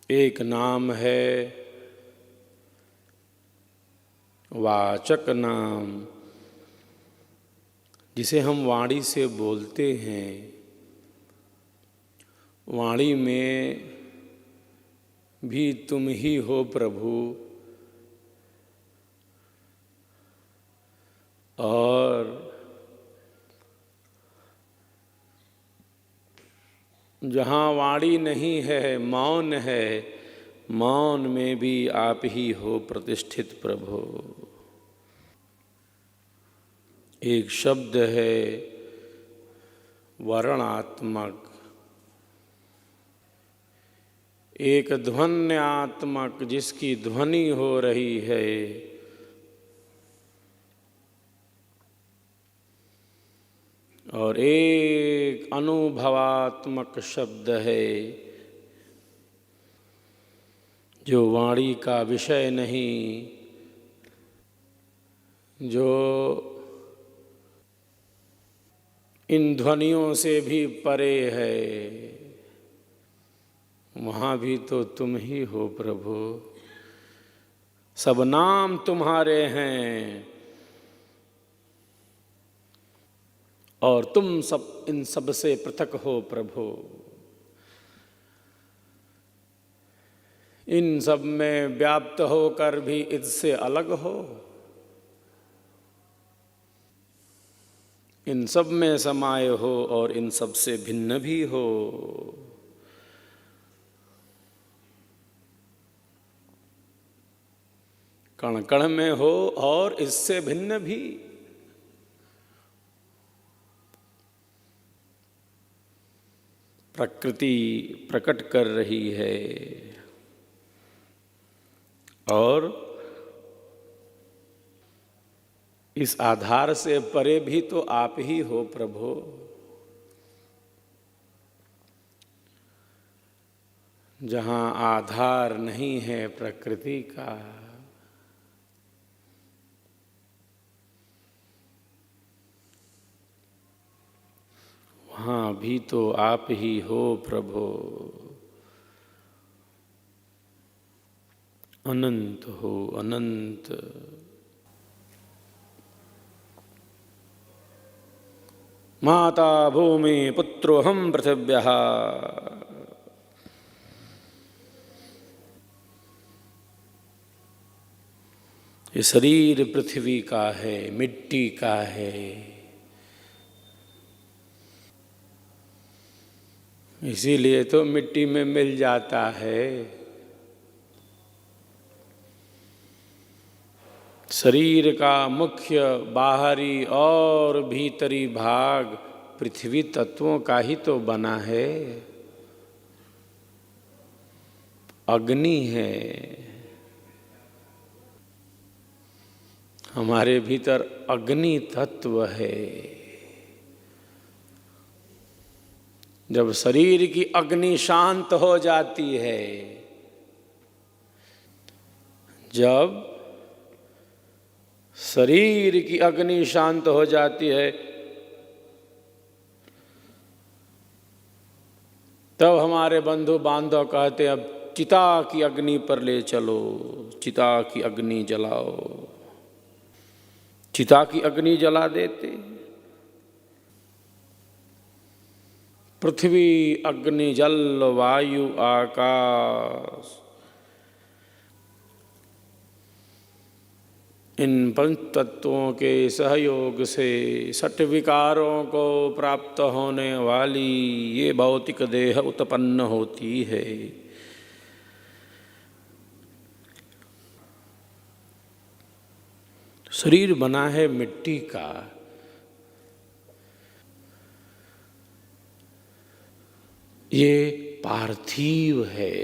एक नाम है वाचक नाम, जिसे हम वाणी से बोलते हैं। वाणी में भी तुम ही हो प्रभु, और जहाँ वाणी नहीं है, मौन है, मौन में भी आप ही हो प्रतिष्ठित प्रभु। एक शब्द है वर्णात्मक, एक ध्वन्यात्मक जिसकी ध्वनि हो रही है, और एक अनुभवात्मक शब्द है जो वाणी का विषय नहीं, जो इन ध्वनियों से भी परे है। वहाँ भी तो तुम ही हो प्रभु। सब नाम तुम्हारे हैं और तुम सब इन सब से पृथक हो प्रभु। इन सब में व्याप्त होकर भी इससे अलग हो, इन सब में समाये हो और इन सब से भिन्न भी हो। कण कण में हो और इससे भिन्न भी। प्रकृति प्रकट कर रही है और इस आधार से परे भी तो आप ही हो प्रभु। जहाँ आधार नहीं है प्रकृति का, वहाँ भी तो आप ही हो प्रभु। अनंत हो अनंत। माता भूमि पुत्रोऽहं पृथिव्यः। ये शरीर पृथ्वी का है, मिट्टी का है। इसीलिए तो मिट्टी में मिल जाता है। शरीर का मुख्य बाहरी और भीतरी भाग पृथ्वी तत्वों का ही तो बना है। अग्नि है हमारे भीतर, अग्नि तत्व है। जब शरीर की अग्नि शांत हो जाती है, जब शरीर की अग्नि शांत हो जाती है, तब हमारे बंधु बांधव कहते अब चिता की अग्नि पर ले चलो, चिता की अग्नि जलाओ। चिता की अग्नि जला देते। पृथ्वी अग्नि जल वायु आकाश, इन पंच तत्वों के सहयोग से षट विकारों को प्राप्त होने वाली ये भौतिक देह उत्पन्न होती है। शरीर बना है मिट्टी का। ये पार्थिव है।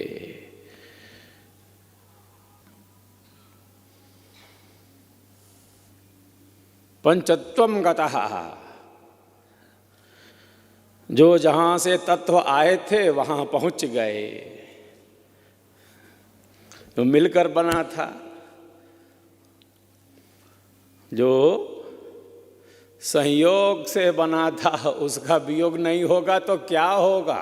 पंचत्वम गतः, जो जहाँ से तत्व आए थे वहाँ पहुँच गए। तो मिलकर बना था। जो संयोग से बना था उसका वियोग नहीं होगा तो क्या होगा।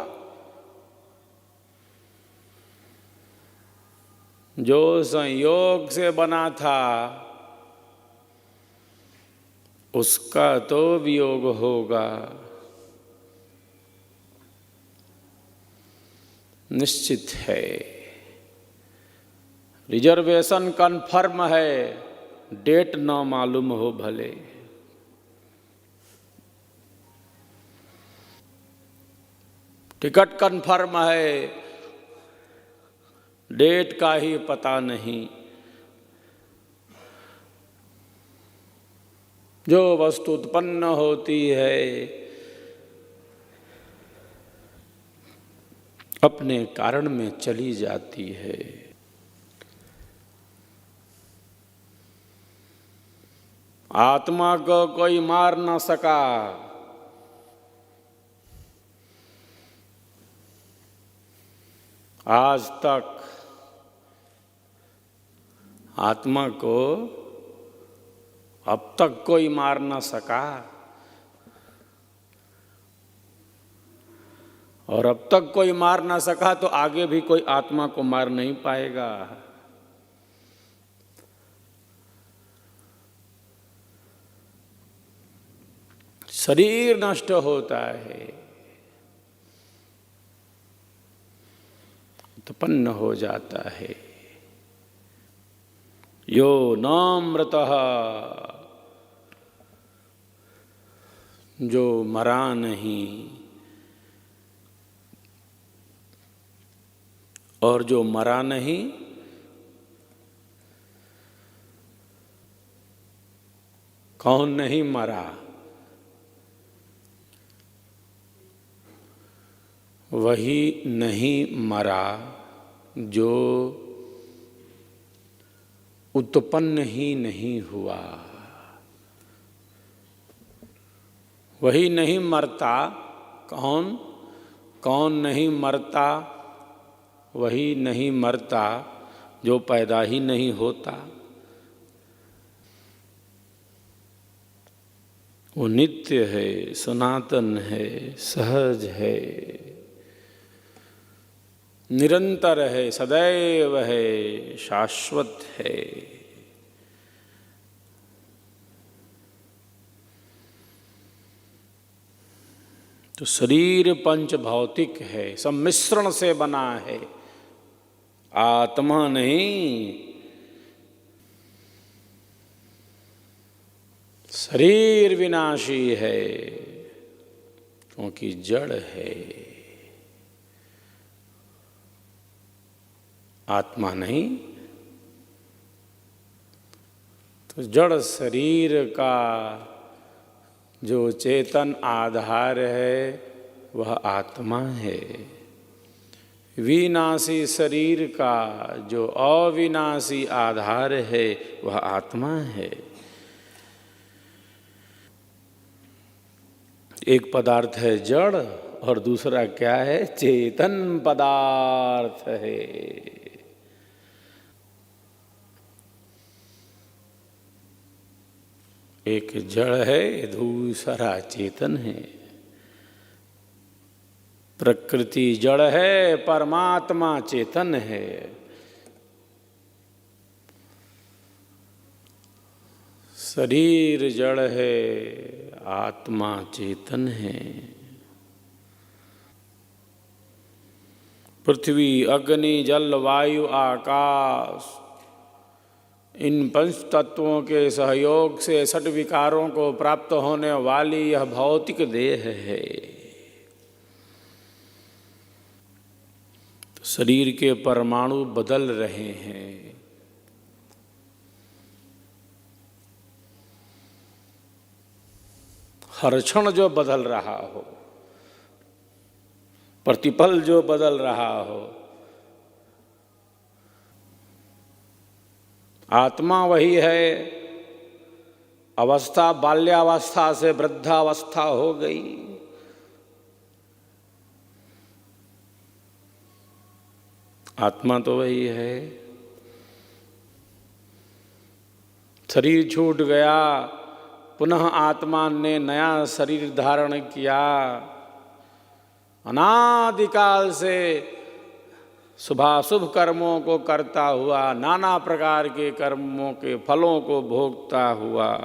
जो संयोग से बना था उसका तो वियोग होगा, निश्चित है। रिजर्वेशन कन्फर्म है, डेट न मालूम हो भले। टिकट कन्फर्म है, डेट का ही पता नहीं। जो वस्तु उत्पन्न होती है अपने कारण में चली जाती है। आत्मा को कोई मार न सका, आज तक आत्मा को अब तक कोई मार न सका, और अब तक कोई मार ना सका तो आगे भी कोई आत्मा को मार नहीं पाएगा। शरीर नष्ट होता है, उत्पन्न हो जाता है। यो नामृतः, जो मरा नहीं और जो मरा नहीं कौन नहीं मरा? वही नहीं मरा जो उत्पन्न ही नहीं हुआ। वही नहीं मरता। कौन? कौन नहीं मरता? वही नहीं मरता जो पैदा ही नहीं होता। वो नित्य है, सनातन है, सहज है, निरंतर है, सदैव है, शाश्वत है। तो शरीर पंच भौतिक है, सब मिश्रण से बना है, आत्मा नहीं। शरीर विनाशी है क्योंकि जड़ है, आत्मा नहीं। तो जड़ शरीर का जो चेतन आधार है वह आत्मा है। विनाशी शरीर का जो अविनाशी आधार है वह आत्मा है। एक पदार्थ है जड़ और दूसरा क्या है? चेतन पदार्थ है। एक जड़ है, दूसरा चेतन है। प्रकृति जड़ है, परमात्मा चेतन है। शरीर जड़ है, आत्मा चेतन है। पृथ्वी, अग्नि, जल, वायु, आकाश, इन पंच तत्वों के सहयोग से षट विकारों को प्राप्त होने वाली यह भौतिक देह है। तो शरीर के परमाणु बदल रहे हैं। हर क्षण जो बदल रहा हो, प्रतिपल जो बदल रहा हो, आत्मा वही है। अवस्था बाल्यावस्था से वृद्धावस्था हो गई, आत्मा तो वही है। शरीर छूट गया, पुनः आत्मा ने नया शरीर धारण किया। अनादिकाल से शुभाशुभ कर्मों को करता हुआ, नाना प्रकार के कर्मों के फलों को भोगता हुआ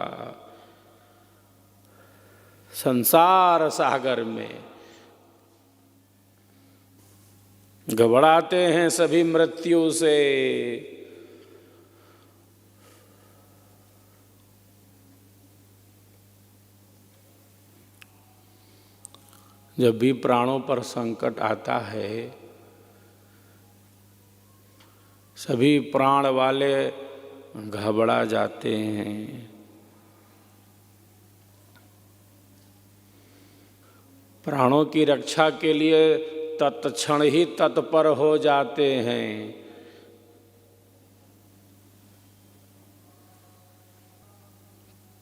संसार सागर में घबराते हैं सभी मृत्यु से। जब भी प्राणों पर संकट आता है, सभी प्राण वाले घबरा जाते हैं। प्राणों की रक्षा के लिए तत्क्षण ही तत्पर हो जाते हैं।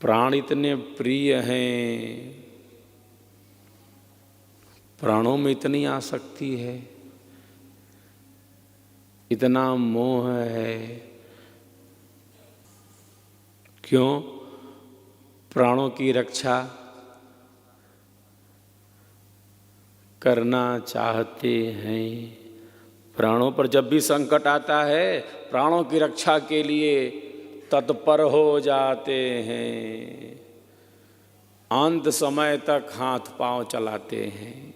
प्राण इतने प्रिय हैं, प्राणों में इतनी आसक्ति है, इतना मोह है। क्यों? प्राणों की रक्षा करना चाहते हैं। प्राणों पर जब भी संकट आता है, प्राणों की रक्षा के लिए तत्पर हो जाते हैं। अंत समय तक हाथ पांव चलाते हैं,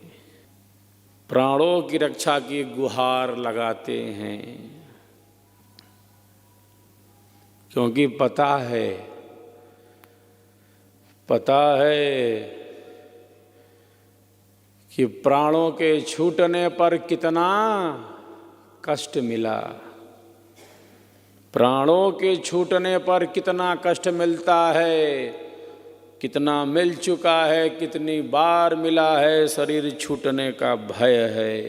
प्राणों की रक्षा की गुहार लगाते हैं। क्योंकि पता है कि प्राणों के छूटने पर कितना कष्ट मिला, प्राणों के छूटने पर कितना कष्ट मिलता है, कितना मिल चुका है, कितनी बार मिला है। शरीर छूटने का भय है।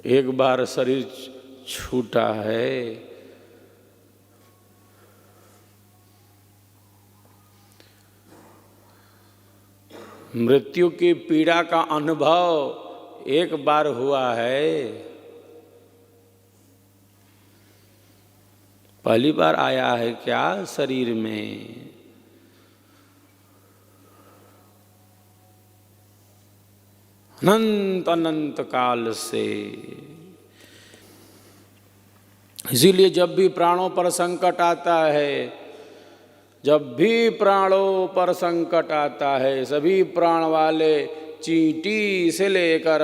एक बार शरीर छूटा है, मृत्यु की पीड़ा का अनुभव एक बार हुआ है। पहली बार आया है क्या शरीर में? अनंत अनंत काल से। इसीलिए जब भी प्राणों पर संकट आता है, जब भी प्राणों पर संकट आता है, सभी प्राण वाले चींटी से लेकर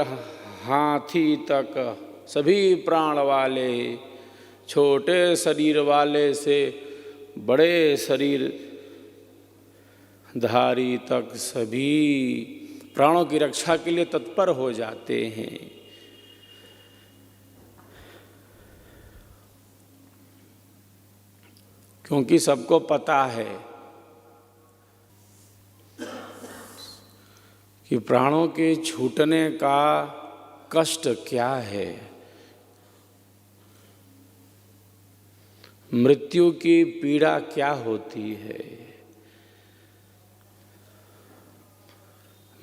हाथी तक, सभी प्राण वाले, छोटे शरीर वाले से बड़े शरीर धारी तक, सभी प्राणों की रक्षा के लिए तत्पर हो जाते हैं। क्योंकि सबको पता है कि प्राणों के छूटने का कष्ट क्या है, मृत्यु की पीड़ा क्या होती है,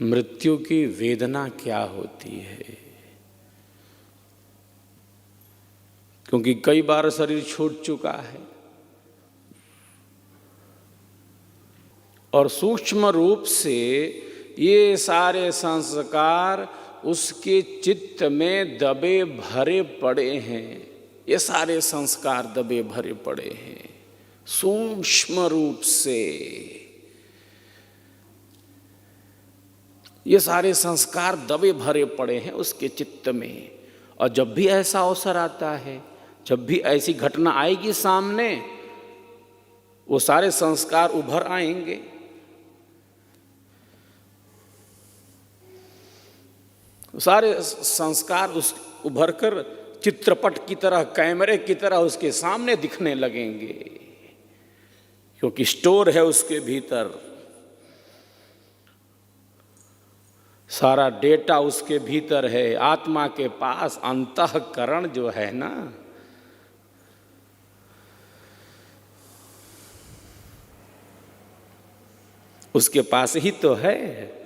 मृत्यु की वेदना क्या होती है। क्योंकि कई बार शरीर छूट चुका है और सूक्ष्म रूप से ये सारे संस्कार उसके चित्त में दबे भरे पड़े हैं। ये सारे संस्कार दबे भरे पड़े हैं सूक्ष्म रूप से। ये सारे संस्कार दबे भरे पड़े हैं उसके चित्त में। और जब भी ऐसा अवसर आता है, जब भी ऐसी घटना आएगी सामने, वो सारे संस्कार उभर आएंगे। सारे संस्कार उस उभर कर चित्रपट की तरह, कैमरे की तरह उसके सामने दिखने लगेंगे। क्योंकि स्टोर है उसके भीतर, सारा डेटा उसके भीतर है। आत्मा के पास अंतःकरण जो है ना, उसके पास ही तो है।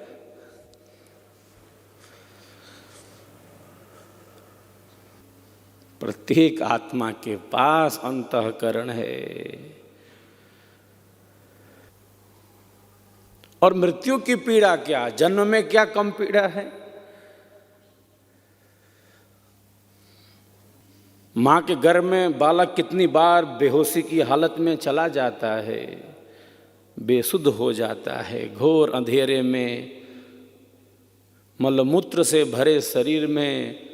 प्रत्येक आत्मा के पास अंतःकरण है। और मृत्यु की पीड़ा क्या, जन्म में क्या कम पीड़ा है। मां के गर्भ में बालक कितनी बार बेहोशी की हालत में चला जाता है, बेसुध हो जाता है, घोर अंधेरे में मलमूत्र से भरे शरीर में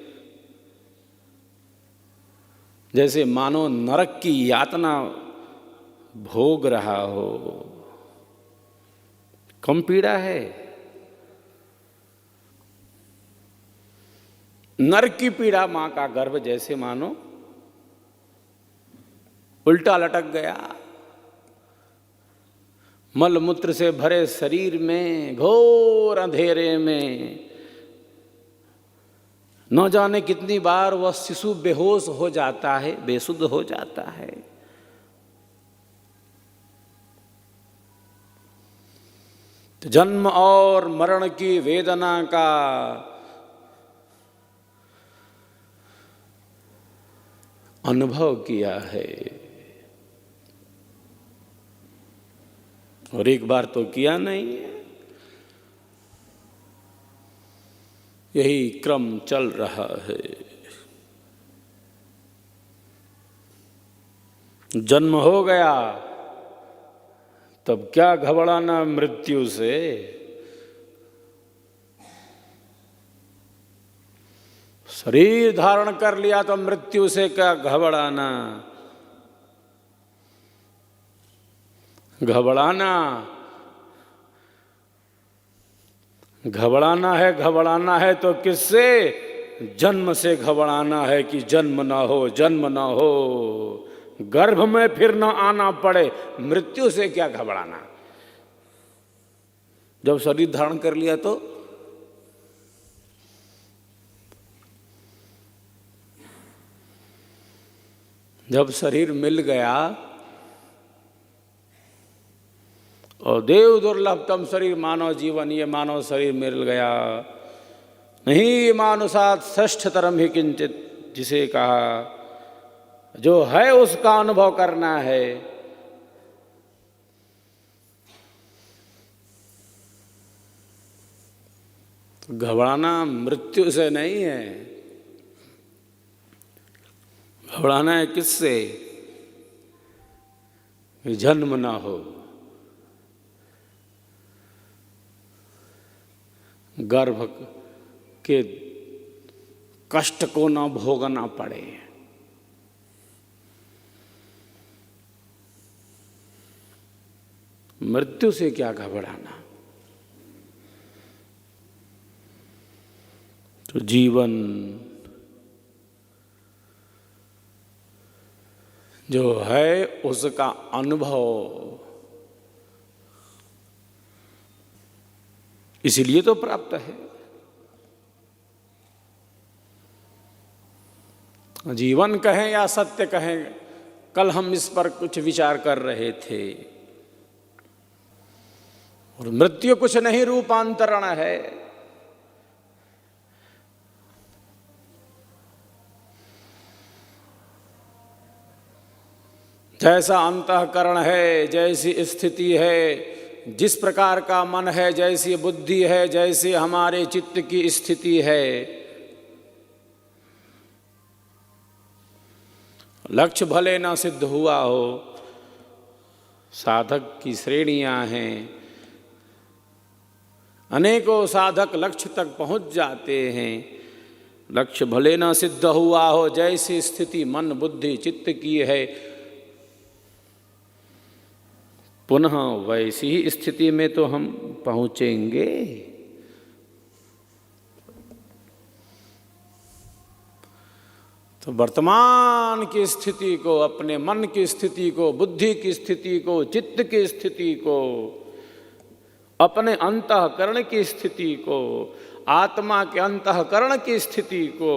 जैसे मानो नरक की यातना भोग रहा हो। कम पीड़ा है। नरक की पीड़ा मां का गर्भ जैसे मानो उल्टा लटक गया, मलमूत्र से भरे शरीर में घोर अंधेरे में न जाने कितनी बार वह शिशु बेहोश हो जाता है, बेसुध हो जाता है। तो जन्म और मरण की वेदना का अनुभव किया है, और एक बार तो किया नहीं है। यही क्रम चल रहा है। जन्म हो गया तब क्या घबराना मृत्यु से। शरीर धारण कर लिया तो मृत्यु से क्या घबराना। घबराना घबराना है तो किससे? जन्म से घबराना है कि जन्म ना हो, जन्म ना हो, गर्भ में फिर ना आना पड़े। मृत्यु से क्या घबराना। जब शरीर धारण कर लिया तो जब शरीर मिल गया और देव दुर्लभतम शरीर मानव जीवन, ये मानव शरीर मिल गया। नहीं मानुषात् श्रेष्ठतरम ही किंचित, जिसे कहा जो है उसका अनुभव करना है। घबराना मृत्यु से नहीं है, घबराना है किससे? जन्म ना हो, गर्भ के कष्ट को ना भोगना पड़े। मृत्यु से क्या घबराना। तो जीवन जो है उसका अनुभव इसीलिए तो प्राप्त है। जीवन कहें या सत्य कहें, कल हम इस पर कुछ विचार कर रहे थे। और मृत्यु कुछ नहीं, रूपांतरण है। जैसा अंतःकरण है, जैसी स्थिति है, जिस प्रकार का मन है, जैसी बुद्धि है, जैसी हमारे चित्त की स्थिति है, लक्ष्य भले ना सिद्ध हुआ हो। साधक की श्रेणियां हैं, अनेकों साधक लक्ष्य तक पहुंच जाते हैं। लक्ष्य भले ना सिद्ध हुआ हो, जैसी स्थिति मन बुद्धि चित्त की है, पुनः वैसी ही स्थिति में तो हम पहुंचेंगे। तो वर्तमान की स्थिति को, अपने मन की स्थिति को, बुद्धि की स्थिति को, चित्त की स्थिति को, अपने अंतःकरण की स्थिति को, आत्मा के अंतःकरण की स्थिति को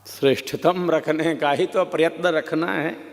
श्रेष्ठतम रखने का ही तो प्रयत्न रखना है।